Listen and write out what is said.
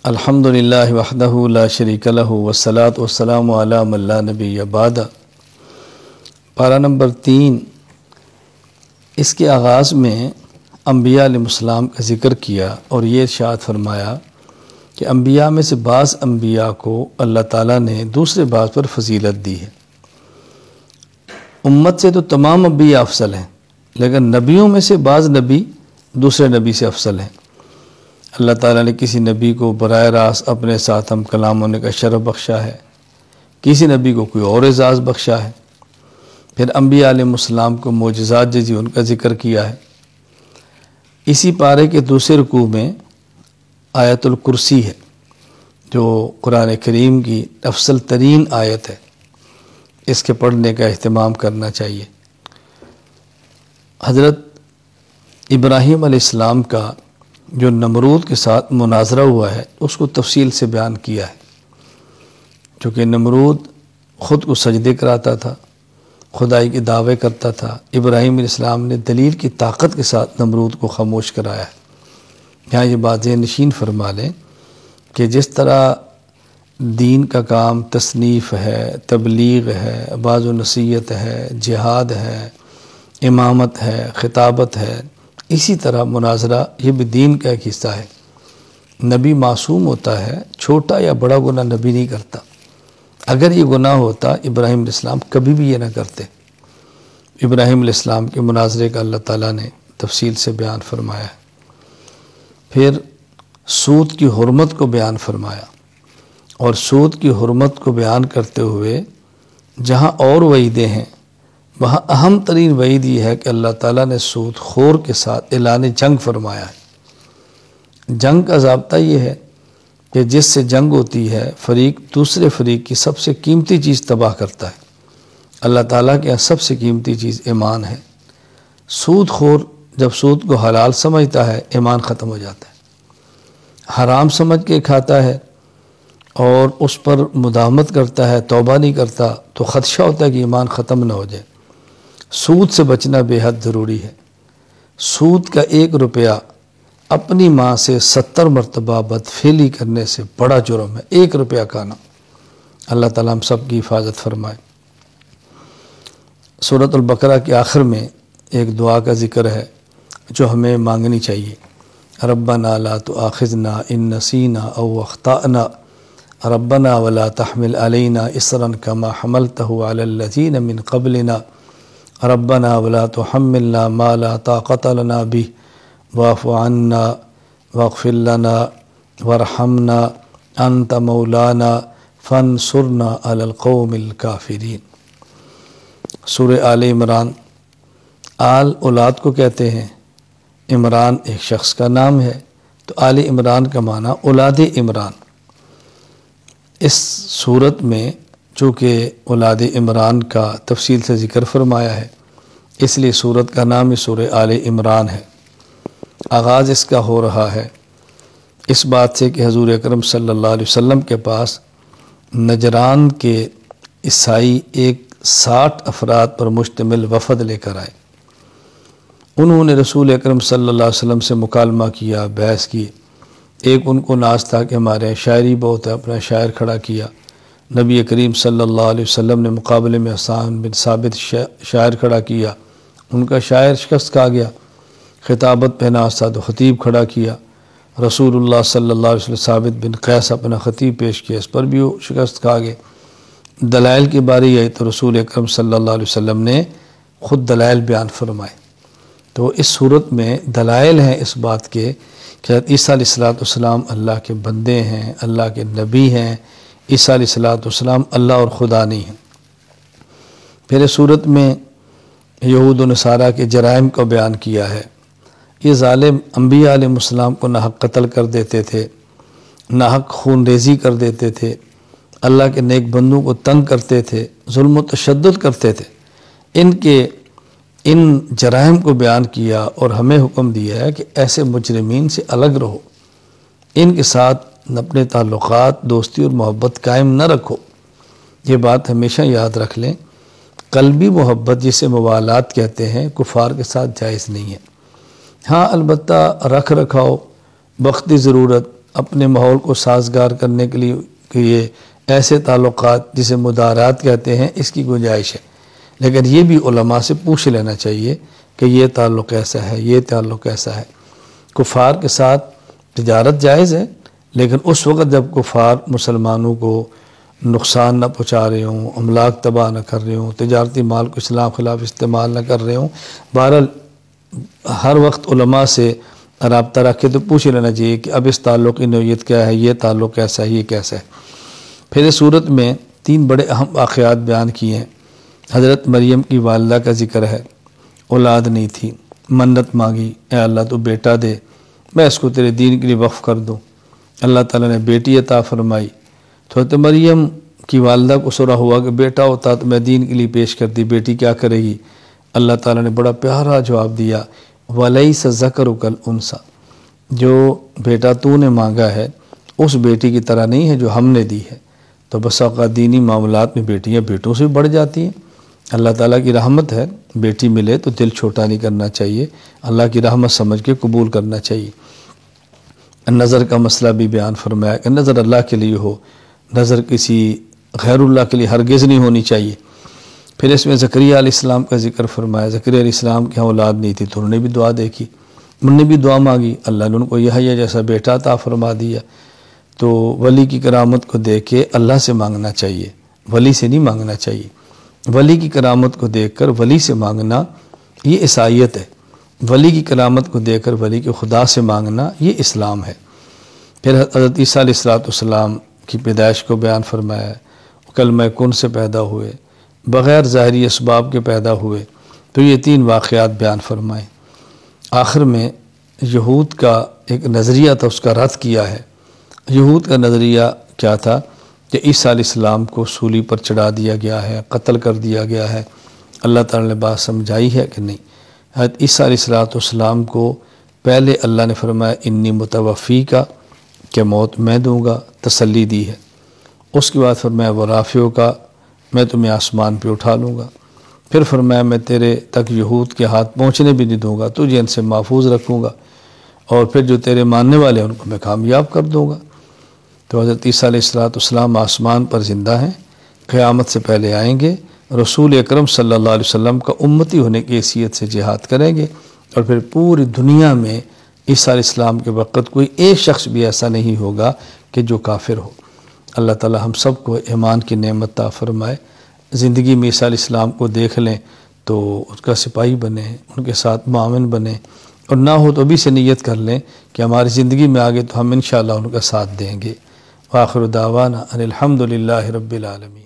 الحمدللہ وحدہ لا شریک لہ والصلاة والسلام علی من لا نبی بعد۔ پارہ نمبر 3، اس کے آغاز میں انبیاء علیہ السلام کا ذکر کیا اور یہ ارشاد فرمایا کہ انبیاء میں سے بعض انبیاء کو اللہ تعالیٰ نے دوسرے بعض پر فضیلت دی ہے۔ امت سے تو تمام انبیاء افضل ہیں، لیکن نبیوں میں سے بعض نبی دوسرے نبی سے افضل ہیں۔ اللہ تعالیٰ نے کسی نبی کو براہ راست اپنے ساتھ ہم کلام ہونے کا شرف بخشا ہے، کسی نبی کو کوئی اور اعزاز بخشا ہے۔ پھر انبیاء علیہ السلام کو معجزات جیسی ان کا ذکر کیا ہے۔ اسی پارے کے دوسرے رکوع میں آیت الکرسی ہے، جو قرآن کریم کی افضل ترین آیت ہے، اس کے پڑھنے کا اہتمام کرنا چاہیے۔ حضرت ابراہیم علیہ السلام کا جو نمرود کے ساتھ مناظرہ ہوا ہے اس کو تفصیل سے بیان کیا ہے، چونکہ نمرود خود کو سجدے کراتا تھا، خدائی کے دعوے کرتا تھا۔ ابراہیم علیہ السلام نے دلیل کی طاقت کے ساتھ نمرود کو خاموش کرایا ہے۔ یہاں یہ بات ذہن نشین فرما لیں کہ جس طرح دین کا کام تصنیف ہے، تبلیغ ہے، واعظ و نصیحت ہے، جہاد ہے، امامت ہے، خطابت ہے، اسی طرح مناظرہ یہ بھی دین کا ایک حصہ ہے۔ نبی معصوم ہوتا ہے، چھوٹا یا بڑا گناہ نبی نہیں کرتا۔ اگر یہ گناہ ہوتا ابراہیم علیہ السلام کبھی بھی یہ نہ کرتے۔ ابراہیم علیہ السلام کے مناظرے کا اللہ تعالیٰ نے تفصیل سے بیان فرمایا ہے۔ پھر سود کی حرمت کو بیان فرمایا، اور سود کی حرمت کو بیان کرتے ہوئے جہاں اور وعیدیں ہیں وہاں اہم ترین وعید یہ ہے کہ اللہ تعالیٰ نے سود خور کے ساتھ اعلان جنگ فرمایا ہے۔ جنگ کا ضابطہ یہ ہے کہ جس سے جنگ ہوتی ہے فریق دوسرے فریق کی سب سے قیمتی چیز تباہ کرتا ہے۔ اللہ تعالیٰ کے یہاں سب سے قیمتی چیز ایمان ہے۔ سود خور جب سود کو حلال سمجھتا ہے ایمان ختم ہو جاتا ہے، حرام سمجھ کے کھاتا ہے اور اس پر مداومت کرتا ہے، توبہ نہیں کرتا، تو خدشہ ہوتا ہے کہ ایمان ختم نہ ہو جائے۔ سود سے بچنا بے حد ضروری ہے۔ سود کا 1 روپیہ اپنی ماں سے 70 مرتبہ بدفعلی کرنے سے بڑا جرم ہے۔ 1 روپیہ کھانا۔ اللہ تعالیٰ ہم سب کی حفاظت فرمائے۔ سورۃ البقرہ کے آخر میں ایک دعا کا ذکر ہے جو ہمیں مانگنی چاہیے۔ ربنا لا تؤاخذنا ان نسینا او اخطأنا ربنا ولا تحمل علینا اصرا کما حملته علی الذین من قبلنا ربنا ولا تحملنا ما لا طاقت لنا به واعف عنا واغفر لنا وارحمنا انت مولانا فانصرنا علی القوم الکافرین۔ سورہ آل عمران۔ آل اولاد کو کہتے ہیں، عمران ایک شخص کا نام ہے، تو آل عمران کا معنی اولاد عمران۔ اس صورت میں چونکہ اولاد عمران کا تفصیل سے ذکر فرمایا ہے، اس لیے سورت کا نام ہی سورہ آل عمران ہے۔ آغاز اس کا ہو رہا ہے اس بات سے کہ حضور اکرم صلی اللہ علیہ وسلم کے پاس نجران کے عیسائی ایک 60 افراد پر مشتمل وفد لے کر آئے۔ انہوں نے رسول اکرم صلی اللہ علیہ وسلم سے مکالمہ کیا، بحث کی۔ ایک ان کو ناز تھا کہ ہمارے شاعری بہت ہے، اپنا شاعر کھڑا کیا۔ نبی کریم صلی اللہ علیہ وسلم نے مقابلے میں حسان بن ثابت شاعر کھڑا کیا، ان کا شاعر شکست کھا گیا۔ خطابت پہ ناز تھا تو خطیب کھڑا کیا۔ رسول اللہ صلی اللہ علیہ وسلم ثابت بن قیس اپنا خطیب پیش کیا، اس پر بھی وہ شکست کھا گئے۔ دلائل کی باری آئی تو رسول اکرم صلی اللہ علیہ وسلم نے خود دلائل بیان فرمائے۔ تو اس صورت میں دلائل ہیں اس بات کے کہ عیسیٰ علیہ السلام اللہ کے بندے ہیں، اللہ کے نبی ہیں۔ عیسیٰ علیہ السلام اللہ اور خدا نہیں ہیں۔ پھر اس صورت میں یہود و نصارہ کے جرائم کو بیان کیا ہے۔ یہ ظالم انبیاء علیہ السلام کو ناحق قتل کر دیتے تھے، ناحق خون ریزی کر دیتے تھے، اللہ کے نیک بندوں کو تنگ کرتے تھے، ظلم و تشدد کرتے تھے۔ ان جرائم کو بیان کیا اور ہمیں حکم دیا ہے کہ ایسے مجرمین سے الگ رہو، ان کے ساتھ اپنے تعلقات، دوستی اور محبت قائم نہ رکھو۔ یہ بات ہمیشہ یاد رکھ لیں، قلبی محبت جسے موالات کہتے ہیں کفار کے ساتھ جائز نہیں ہے۔ ہاں البتہ رکھ رکھاؤ، وقتی ضرورت اپنے ماحول کو سازگار کرنے کے لیے کہ یہ ایسے تعلقات جسے مدارات کہتے ہیں اس کی گنجائش ہے، لیکن یہ بھی علماء سے پوچھ لینا چاہیے کہ یہ تعلق کیسا ہے، یہ تعلق کیسا ہے۔ کفار کے ساتھ تجارت جائز ہے، لیکن اس وقت جب کفار مسلمانوں کو نقصان نہ پہنچا رہے ہوں، املاک تباہ نہ کر رہے ہوں، تجارتی مال کو اسلام خلاف استعمال نہ کر رہے ہوں، بہرحال ہر وقت علماء سے رابطہ رکھ کے تو پوچھ لینا چاہیے کہ اب اس تعلق کی نوعیت کیا ہے، یہ تعلق کیسا ہے، یہ کیسا ہے۔ پھر اس صورت میں 3 بڑے اہم واقعات بیان کیے ہیں۔ حضرت مریم کی والدہ کا ذکر ہے، اولاد نہیں تھی، منت مانگی، اے اللہ تو بیٹا دے، میں اس کو تیرے دین کے لیے وقف کر دوں۔ اللہ تعالیٰ نے بیٹی عطا فرمائی۔ تو حضرت مریم کی والدہ کو سرا ہوا کہ بیٹا ہوتا تو میں دین کے لیے پیش کرتی، بیٹی کیا کرے گی؟ اللہ تعالیٰ نے بڑا پیارا جواب دیا، وَلَيْسَ الذَّكَرُ كَالْأُنثىٰ، جو بیٹا تو نے مانگا ہے اس بیٹی کی طرح نہیں ہے جو ہم نے دی ہے۔ تو بس اوقات دینی معاملات میں بیٹیاں بیٹوں سے بھی بڑھ جاتی ہیں۔ اللہ تعالیٰ کی رحمت ہے، بیٹی ملے تو دل چھوٹا نہیں کرنا چاہیے، اللہ کی رحمت سمجھ کے قبول کرنا چاہیے۔ نظر کا مسئلہ بھی بیان فرمایا کہ نظر اللہ کے لیے ہو، نظر کسی غیر اللہ کے لیے ہرگز نہیں ہونی چاہیے۔ پھر اس میں زکریا علیہ السلام کا ذکر فرمایا۔ زکریا علیہ السلام کی اولاد نہیں تھی تو انہوں نے بھی دعا دیکھی، انہوں نے بھی دعا مانگی، اللہ نے ان کو یحییٰ جیسا بیٹا عطا فرما دیا۔ تو ولی کی کرامت کو دیکھ کے اللہ سے مانگنا چاہیے، ولی سے نہیں مانگنا چاہیے۔ ولی کی کرامت کو دیکھ کر ولی سے مانگنا یہ عیسائیت ہے، ولی کی کرامت کو دیکھ کر ولی کے خدا سے مانگنا یہ اسلام ہے۔ پھر حضرت عیسیٰ علیہ السلام کی پیدائش کو بیان فرمایا، کلمہ کن سے پیدا ہوئے، بغیر ظاہری اسباب کے پیدا ہوئے۔ تو یہ 3 واقعات بیان فرمائے۔ آخر میں یہود کا ایک نظریہ تھا، اس کا رد کیا ہے۔ یہود کا نظریہ کیا تھا کہ عیسیٰ علیہ السلام کو سولی پر چڑھا دیا گیا ہے، قتل کر دیا گیا ہے۔ اللہ تعالیٰ نے بات سمجھائی ہے کہ نہیں، حضرت عیسیٰ علیہ السلام کو پہلے اللہ نے فرمایا انی متوفی کا، کہ موت میں دوں گا، تسلی دی ہے۔ اس کے بعد فرمایا ورافعو کا، میں تمہیں آسمان پہ اٹھا لوں گا۔ پھر فرمایا میں تیرے تک یہود کے ہاتھ پہنچنے بھی نہیں دوں گا، تجھے ان سے محفوظ رکھوں گا، اور پھر جو تیرے ماننے والے ہیں ان کو میں کامیاب کر دوں گا۔ تو حضرت عیسیٰ علیہ السلام آسمان پر زندہ ہیں، قیامت سے پہلے آئیں گے، رسول اکرم صلی اللہ علیہ وسلم کا امتی ہونے کی حیثیت سے جہاد کریں گے، اور پھر پوری دنیا میں عیسیٰ علیہ السلام کے وقت کوئی ایک شخص بھی ایسا نہیں ہوگا کہ جو کافر ہو۔ اللہ تعالی ہم سب کو ایمان کی نعمت عطا فرمائے، زندگی میں عیسیٰ علیہ السلام کو دیکھ لیں تو اس کا سپاہی بنیں، ان کے ساتھ معاون بنیں، اور نہ ہو تو ابھی سے نیت کر لیں کہ ہماری زندگی میں آگے تو ہم انشاءاللہ ان کا ساتھ دیں گے۔ وآخر دعوانا ان الحمد للہ رب العالمین۔